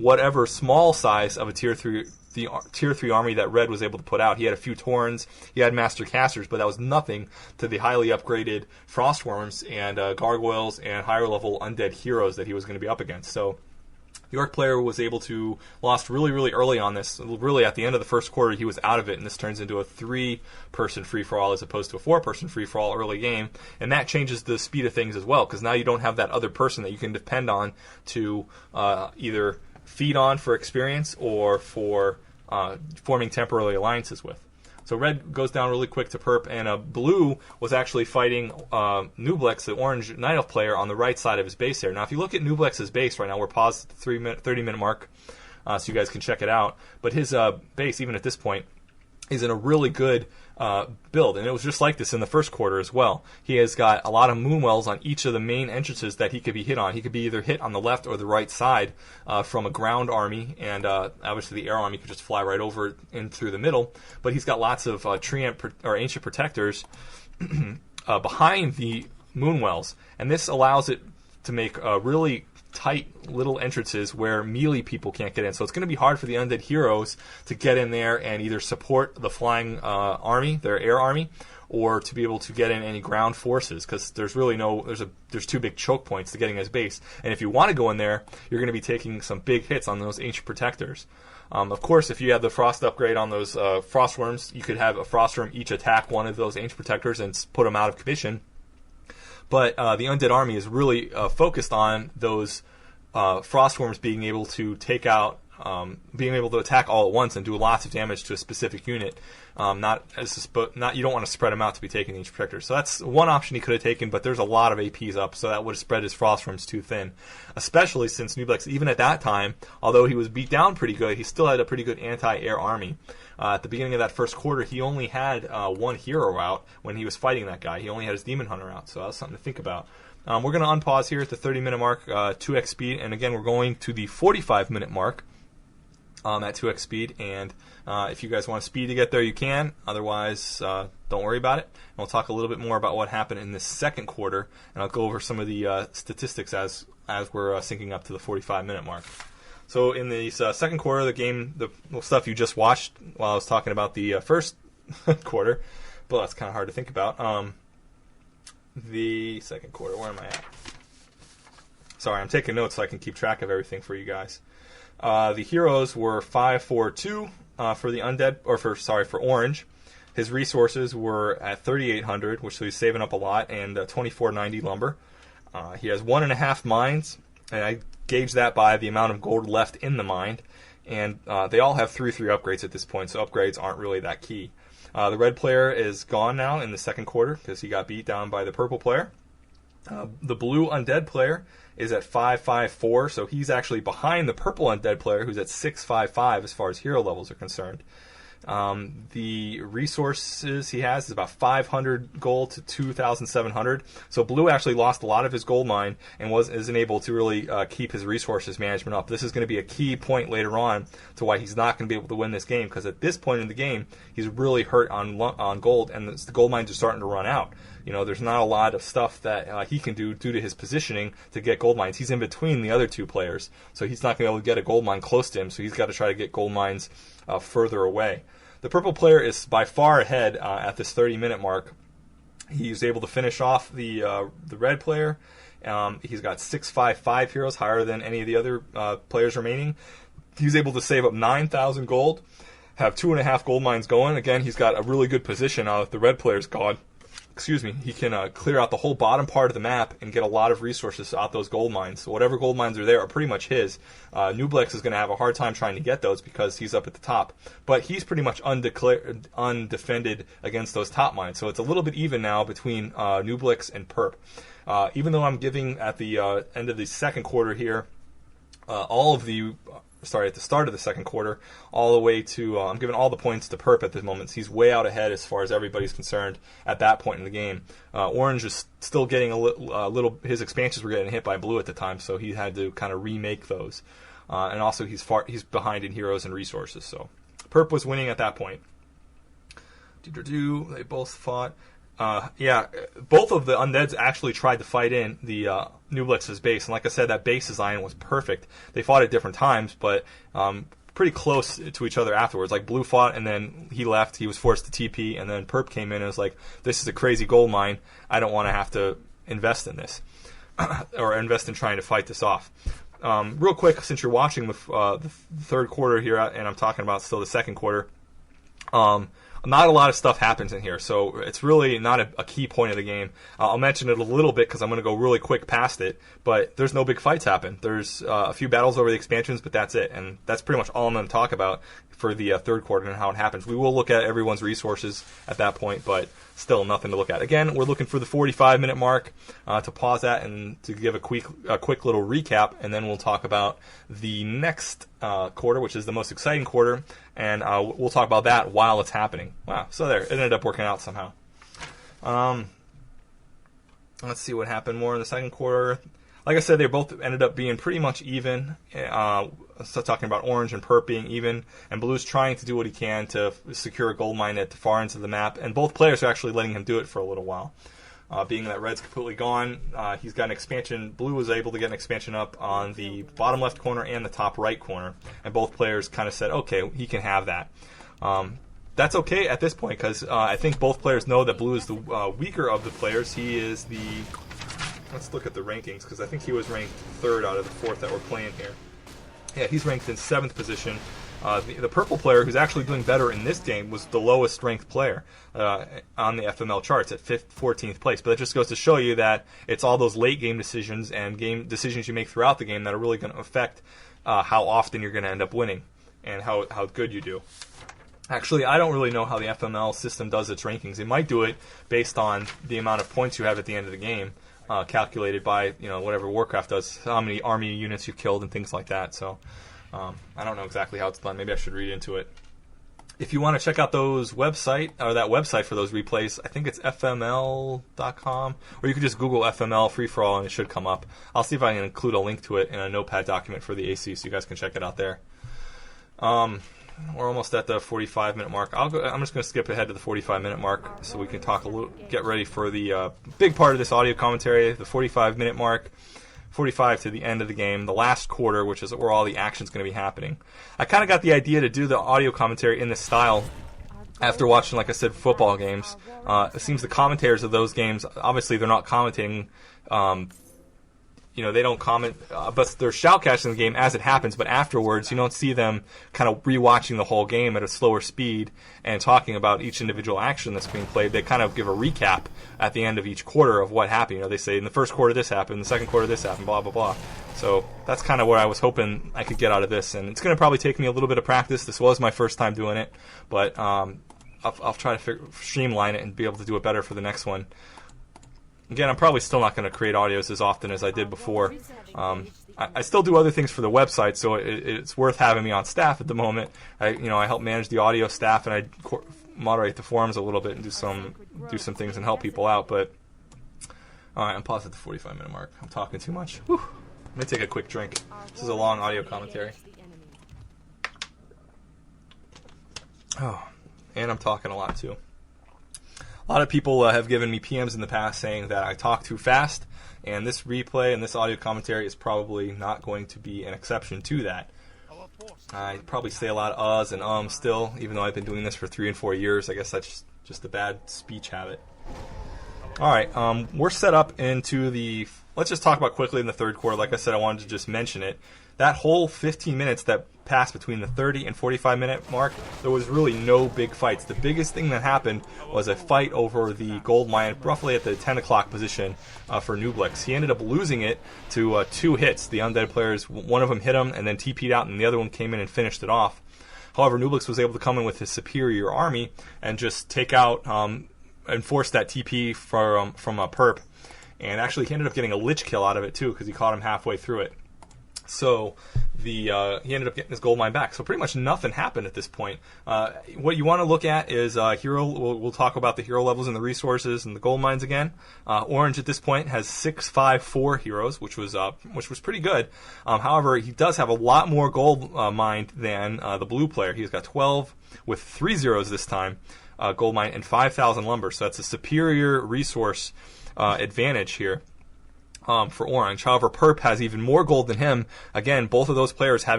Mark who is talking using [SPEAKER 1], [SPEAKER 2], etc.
[SPEAKER 1] whatever small size of a tier 3 army that Red was able to put out. He had a few Taurens, he had Master Casters, but that was nothing to the highly upgraded Frostworms and Gargoyles and higher level undead heroes that he was going to be up against. So the Orc player was able to lost really early on this. Really, at the end of the first quarter, he was out of it, and this turns into a 3-person free-for-all as opposed to a 4-person free-for-all early game. And that changes the speed of things as well, because now you don't have that other person that you can depend on to either feed on for experience or for forming temporary alliances with. So Red goes down really quick to Perp, and Blue was actually fighting Nublex, the orange Night Elf player, on the right side of his base there. Now, if you look at Nublex's base right now, we're paused at the 30-minute mark, so you guys can check it out. But his base, even at this point, is in a really good build, and it was just like this in the first quarter as well. He has got a lot of Moonwells on each of the main entrances that he could be hit on. He could be either hit on the left or the right side from a ground army, and obviously the air army could just fly right over in through the middle. But he's got lots of Ancient Protectors behind the Moonwells, and this allows it to make really tight little entrances where melee people can't get in. So it's going to be hard for the undead heroes to get in there and either support the flying army, their air army, or to be able to get in any ground forces, because there's really there's two big choke points to getting his base. And if you want to go in there, you're going to be taking some big hits on those Ancient Protectors. Of course, if you have the Frost upgrade on those Frostworms, you could have a Frostworm each attack one of those Ancient Protectors and put them out of commission. But the Undead Army is really focused on those Frostworms being able to take out, being able to attack all at once and do lots of damage to a specific unit. You don't want to spread them out to be taking each protector. So that's one option he could have taken, but there's a lot of APs up, so that would have spread his Frostworms too thin. Especially since Nublex, even at that time, although he was beat down pretty good, he still had a pretty good anti-air army. At the beginning of that first quarter, he only had one hero out when he was fighting that guy. He only had his Demon Hunter out, so that was something to think about. We're going to unpause here at the 30-minute mark, 2x speed, and again, we're going to the 45-minute mark at 2x speed, and if you guys want speed to get there, you can. Otherwise, don't worry about it. And we'll talk a little bit more about what happened in this second quarter, and I'll go over some of the statistics as we're syncing up to the 45-minute mark. So in the second quarter, the game, the stuff you just watched while I was talking about the first quarter, but that's kind of hard to think about. The second quarter, where am I at? Sorry, I'm taking notes so I can keep track of everything for you guys. The heroes were 542 for the undead, for orange. His resources were at 3,800, which he's saving up a lot, and 2,490 lumber. He has 1.5 mines, and I gauge that by the amount of gold left in the mine. And they all have 3/3 upgrades at this point, so upgrades aren't really that key. The red player is gone now in the second quarter because he got beat down by the purple player. The blue undead player is at 554, so he's actually behind the purple undead player, who's at 655 as far as hero levels are concerned. The resources he has is about 500 gold to 2,700. So blue actually lost a lot of his gold mine and isn't able to really keep his resources management up. This is going to be a key point later on to why he's not going to be able to win this game, because at this point in the game, he's really hurt on gold, and the gold mines are starting to run out. You know, there's not a lot of stuff that he can do due to his positioning to get gold mines. He's in between the other two players, so he's not going to be able to get a gold mine close to him, so he's got to try to get gold mines further away. The purple player is by far ahead at this 30-minute mark. He's able to finish off the red player. He's got 655 heroes, higher than any of the other players remaining. He's able to save up 9,000 gold, have 2.5 gold mines going. Again, he's got a really good position now that the red player's gone. He can clear out the whole bottom part of the map and get a lot of resources out those gold mines. So whatever gold mines are there are pretty much his. Nublex is going to have a hard time trying to get those because he's up at the top. But he's pretty much undefended against those top mines. So it's a little bit even now between Nublex and Perp. Even though I'm giving at the end of the second quarter here, at the start of the second quarter, all the way to, I'm giving all the points to Perp at this moment. He's way out ahead as far as everybody's concerned at that point in the game. Orange is still getting a little, his expansions were getting hit by blue at the time, so he had to kind of remake those. And also he's behind in heroes and resources, so Perp was winning at that point. They both fought. Yeah, both of the undeads actually tried to fight in the Nublex's base, and like I said, that base design was perfect. They fought at different times, but pretty close to each other afterwards. Like Blue fought, and then he left. He was forced to TP, and then Perp came in and was like, "This is a crazy gold mine. I don't want to have to invest in this, or invest in trying to fight this off." Real quick, since you're watching the third quarter here, and I'm talking about still the second quarter. Not a lot of stuff happens in here, so it's really not a key point of the game. I'll mention it a little bit because I'm going to go really quick past it, but there's no big fights happen. There's a few battles over the expansions, but that's it, and that's pretty much all I'm going to talk about for the third quarter and how it happens. We will look at everyone's resources at that point, but still nothing to look at. Again, we're looking for the 45-minute mark to pause that and to give a quick little recap, and then we'll talk about the next quarter, which is the most exciting quarter, and we'll talk about that while it's happening. Wow, so there, it ended up working out somehow. Let's see what happened more in the second quarter. Like I said, they both ended up being pretty much even. So talking about Orange and Perp being even, and Blue's trying to do what he can to secure a gold mine at the far ends of the map, and both players are actually letting him do it for a little while. Being that Red's completely gone, he's got an expansion. Blue was able to get an expansion up on the bottom left corner and the top right corner, and both players kind of said, okay, he can have that. That's okay at this point, because I think both players know that Blue is the weaker of the players. He is the... Let's look at the rankings, because I think he was ranked 3rd out of the 4th that we're playing here. Yeah, he's ranked in 7th position. The purple player, who's actually doing better in this game, was the lowest ranked player on the FML charts at 14th place. But that just goes to show you that it's all those late game decisions and game decisions you make throughout the game that are really going to affect how often you're going to end up winning and how good you do. Actually, I don't really know how the FML system does its rankings. It might do it based on the amount of points you have at the end of the game. Calculated by whatever Warcraft does, how many army units you've killed and things like that. So I don't know exactly how it's done. Maybe I should read into it. If you want to check out that website for those replays, I think it's fml.com, or you can just Google FML free for all and it should come up. I'll see if I can include a link to it in a notepad document for the AC, so you guys can check it out there. We're almost at the 45-minute mark. I'm just going to skip ahead to the 45-minute mark so we can talk a little, get ready for the big part of this audio commentary, the 45-minute mark, 45 to the end of the game, the last quarter, which is where all the action's going to be happening. I kind of got the idea to do the audio commentary in this style after watching, like I said, football games. It seems the commentators of those games, obviously they're not commenting... they don't comment, but they're shoutcasting the game as it happens, but afterwards you don't see them kind of rewatching the whole game at a slower speed and talking about each individual action that's being played. They kind of give a recap at the end of each quarter of what happened. They say in the first quarter this happened, in the second quarter this happened, blah, blah, blah. So that's kind of what I was hoping I could get out of this, and it's going to probably take me a little bit of practice. This was my first time doing it, but I'll try to streamline it and be able to do it better for the next one. Again, I'm probably still not going to create audios as often as I did before. I still do other things for the website, so it's worth having me on staff at the moment. I help manage the audio staff, and I moderate the forums a little bit and do some things and help people out. But all right, I'm paused at the 45-minute mark. I'm talking too much. Whew. Let me take a quick drink. This is a long audio commentary. Oh, and I'm talking a lot too. A lot of people have given me PMs in the past saying that I talk too fast, and this replay and this audio commentary is probably not going to be an exception to that. I probably say a lot of uhs and still, even though I've been doing this for 3 and 4 years. I guess that's just a bad speech habit. All right, we're set up into the... Let's just talk about quickly in the third quarter. Like I said, I wanted to just mention it. That whole 15 minutes that passed between the 30 and 45-minute mark, there was really no big fights. The biggest thing that happened was a fight over the gold mine, roughly at the 10 o'clock position for Nublex. He ended up losing it to 2 hits. The undead players, one of them hit him and then TP'd out, and the other one came in and finished it off. However, Nublex was able to come in with his superior army and just take out and force that TP from a perp. And actually, he ended up getting a lich kill out of it, too, because he caught him halfway through it. So he ended up getting his gold mine back. So pretty much nothing happened at this point. What you want to look at is hero. We'll talk about the hero levels and the resources and the gold mines again. Orange at this point has 654 heroes, which was pretty good. However, he does have a lot more gold mined than the blue player. He's got 12 with 3 zeros this time, gold mine, and 5,000 lumber. So that's a superior resource advantage here. For Orange. However, Perp has even more gold than him. Again, both of those players having